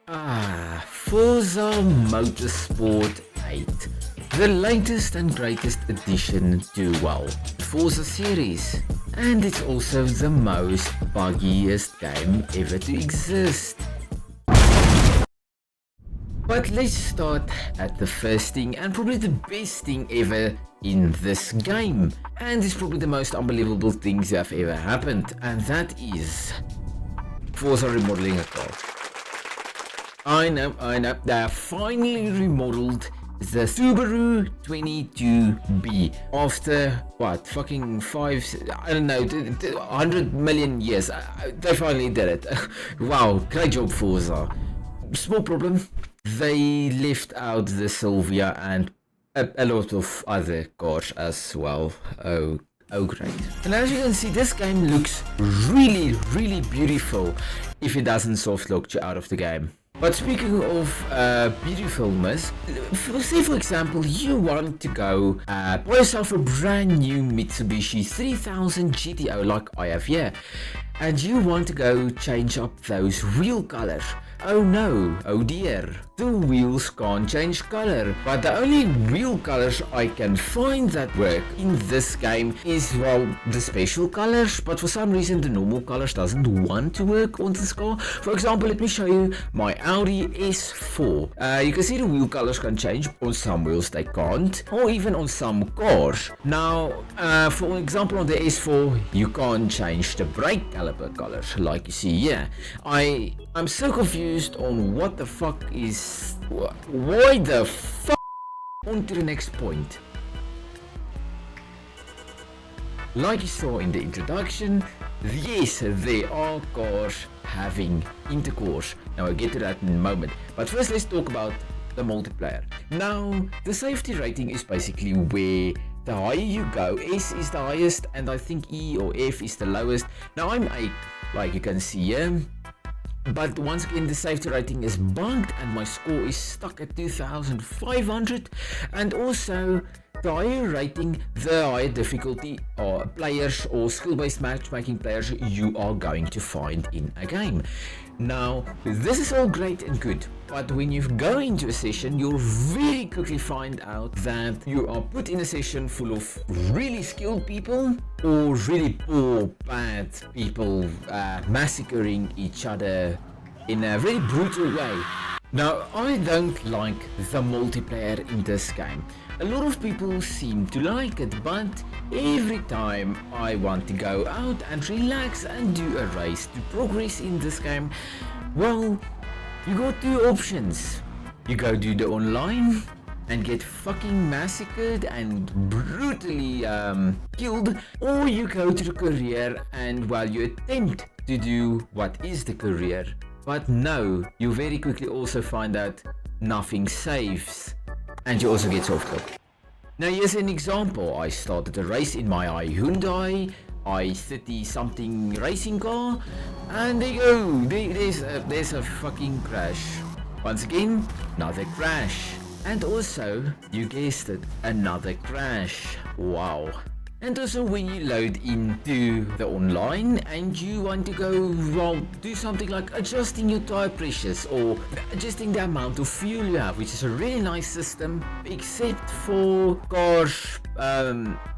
Forza Motorsport 8. The latest and greatest addition to, well, Forza series. And it's also the most buggiest game ever to exist. But let's start at the first thing, and probably the best thing ever in this game. And it's probably the most unbelievable things that have ever happened, and that is Forza Remodeling a car. I know, they have finally remodeled the Subaru 22B after what, fucking 100 million years. They finally did it. Wow, great job, Forza. Small problem, they left out the Silvia and a lot of other cars as well. Oh great. And as you can see, this game looks really beautiful if it doesn't soft lock you out of the game. But speaking of beautifulness, say for example you want to go buy yourself a brand new Mitsubishi 3000 GTO like I have here, and you want to go change up those wheel colors. Oh no, oh dear, the wheels can't change color. But the only wheel colors I can find that work in this game is, well, the special colors, but for some reason the normal colors doesn't want to work on this car. For example, let me show you my Audi S4. You can see the wheel colors can change. On some wheels they can't, or even on some cars. Now, for example, on the S4 you can't change the brake caliper colors like you see here. I'm so confused on what the fuck is, why the fuck. On to the next point. Like you saw in the introduction, yes, there are cars having intercourse. Now I'll get to that in a moment, but first let's talk about the multiplayer. Now the safety rating is basically where the higher you go, S is the highest and I think E or F is the lowest. Now I'm 8, like you can see here. But once again, the safety rating is bugged and my score is stuck at 2500. And also, the higher rating, the higher difficulty or players or skill-based matchmaking players you are going to find in a game. Now, this is all great and good, but when you go into a session, you'll very quickly find out that you are put in a session full of really skilled people or really poor, bad people massacring each other in a very brutal way. Now, I don't like the multiplayer in this game. A lot of people seem to like it, but every time I want to go out and relax and do a race to progress in this game, well, you got two options. You go do the online and get fucking massacred and brutally killed, or you go to the career and, well, you attempt to do what is the career. But no, you very quickly also find out nothing saves, and you also get soft lock. Now here's an example. I started a race in my Hyundai i30 something racing car, and there you go, there's a fucking crash. Once again, another crash, and also, you guessed it, another crash. Wow. And also when you load into the online and you want to go, well, do something like adjusting your tire pressures or adjusting the amount of fuel you have, which is a really nice system, except for cars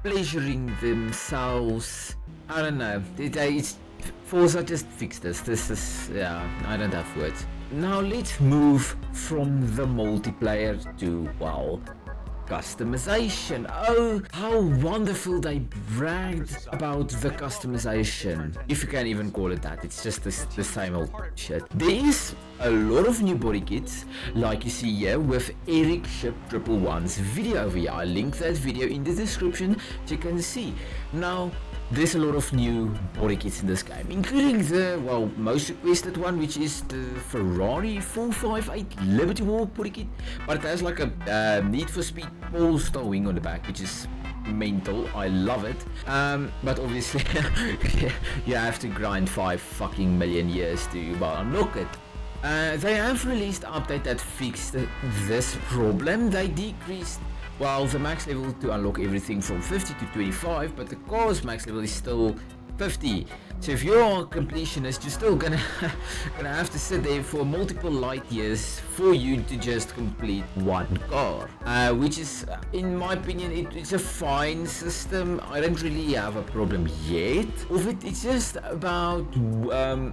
pleasuring themselves. I don't know, Forza just fixed this. This is, yeah, I don't have words. Now let's move from the multiplayer to, well, customization. Oh, how wonderful they bragged about the customization, if you can even call it that. It's just the same old shit. There is a lot of new body kits, like you see here with Eric Ship 111's video over here. I'll link that video in the description so you can see. Now, there's a lot of new body kits in this game, including the, well, most requested one, which is the Ferrari 458 Liberty Walk body kit, but it has like a Need for Speed Polestar wing on the back, which is mental. I love it. But obviously you have to grind 5 fucking million years to, well, unlock it. They have released an update that fixed this problem. They decreased, well, the max level to unlock everything from 50 to 25, but the car's max level is still 50. So if you're a completionist, you're still gonna have to sit there for multiple light years for you to just complete one car, which is, in my opinion, it's a fine system. I don't really have a problem yet of it. It's just about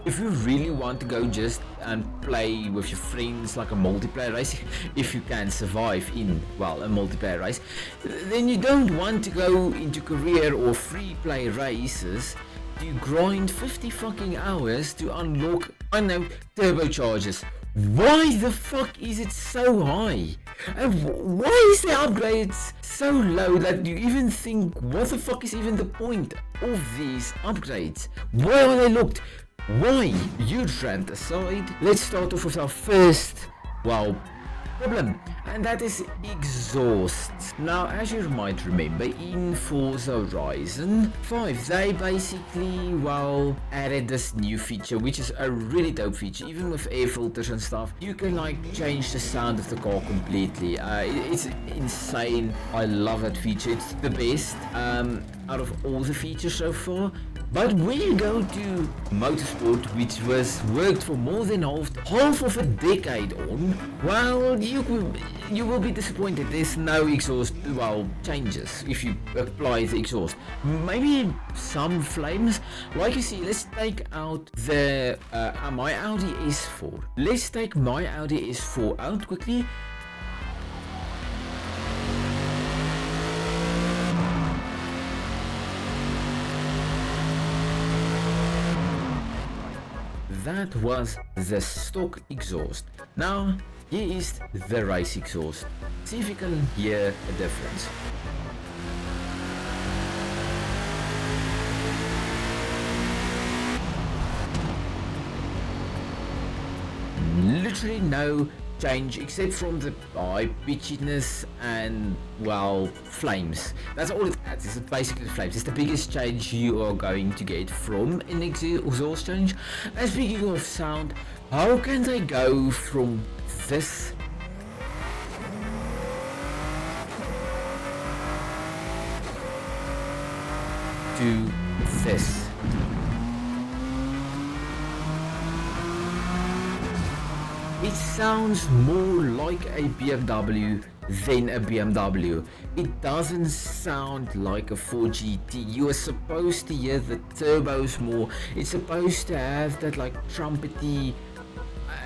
if you really want to go just and play with your friends like a multiplayer race, if you can survive in, well, a multiplayer race, then you don't want to go into career or free play races to grind 50 fucking hours to unlock, I know, turbochargers. Why the fuck is it so high? And why is the upgrades so low that you even think, what the fuck is even the point of these upgrades? Why are they locked? Why? Huge rant aside, let's start off with our first, well, problem, and that is exhaust. Now, as you might remember, in Forza Horizon 5, they basically, well, added this new feature, which is a really dope feature. Even with air filters and stuff, you can like change the sound of the car completely. It's insane. I love that feature. It's the best out of all the features so far. But when you go to Motorsport, which was worked for more than half of a decade on, well, you will be disappointed. There's no exhaust, well, changes if you apply the exhaust. Maybe some flames. Like you see, let's take out the my Audi S4. Let's take my Audi S4 out quickly. That was the stock exhaust. Now, here is the race exhaust. See if you can hear a difference. Literally no change except from the high pitchiness and, well, flames. That's all it adds. It's basically flames. It's the biggest change you are going to get from an exhaust change. And speaking of sound, how can they go from this to this? It sounds more like a BMW than a BMW. It doesn't sound like a 4GT. You are supposed to hear the turbos more. It's supposed to have that like trumpety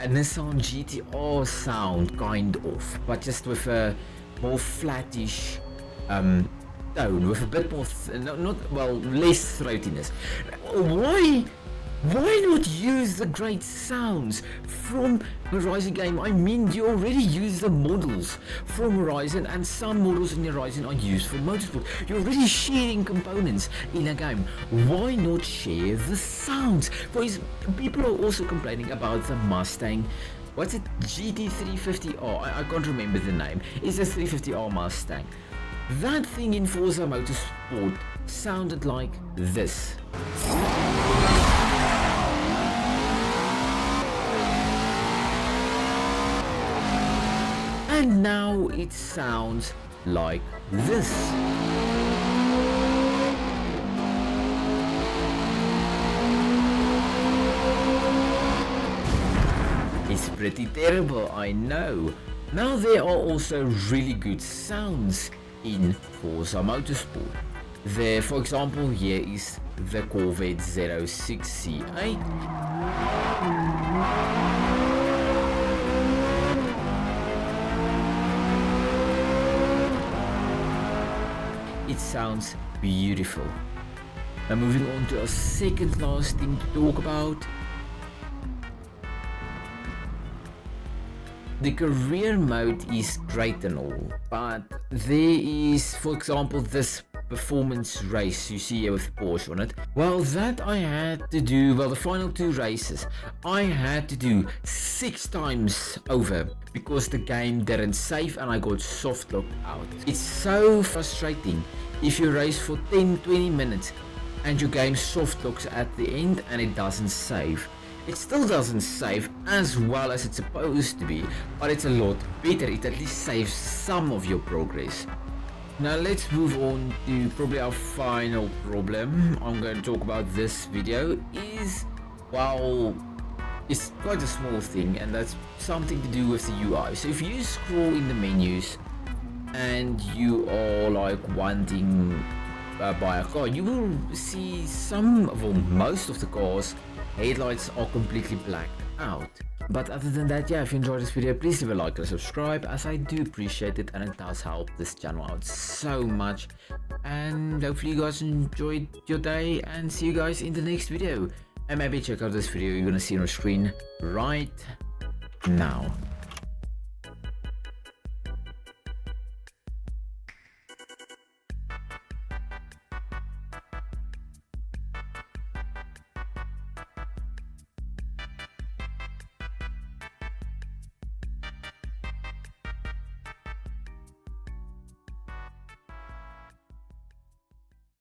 Nissan GTR sound, kind of, but just with a more flattish tone, with a bit more, less throatiness. Why not use the great sounds from Horizon game? I mean, you already use the models from Horizon, and some models in Horizon are used for Motorsport. You're already sharing components in a game. Why not share the sounds? Because people are also complaining about the Mustang. What's it? GT350R. I can't remember the name. It's a 350R Mustang. That thing in Forza Motorsport sounded like this. And now it sounds like this. It's pretty terrible, I know. Now there are also really good sounds in Forza Motorsport. There, for example, here is the Corvette 06C8. It sounds beautiful. Now moving on to our second last thing to talk about. The career mode is great and all, but there is, for example, this performance race you see here with Porsche on it. Well, that I had to do, well, the final two races, I had to do 6 times over because the game didn't save and I got soft locked out. It's so frustrating if you race for 10-20 minutes and your game soft locks at the end and it doesn't save. It still doesn't save as well as it's supposed to be, but it's a lot better. It at least saves some of your progress. Now let's move on to probably our final problem I'm going to talk about this video is, well, it's quite a small thing, and that's something to do with the UI. So if you scroll in the menus and you are like wanting buy a car, you will see some, well, most of the cars headlights are completely blacked out. But other than that, yeah, if you enjoyed this video, please leave a like and subscribe, as I do appreciate it and it does help this channel out so much. And hopefully you guys enjoyed your day, and see you guys in the next video. And maybe check out this video you're gonna see on your screen right now.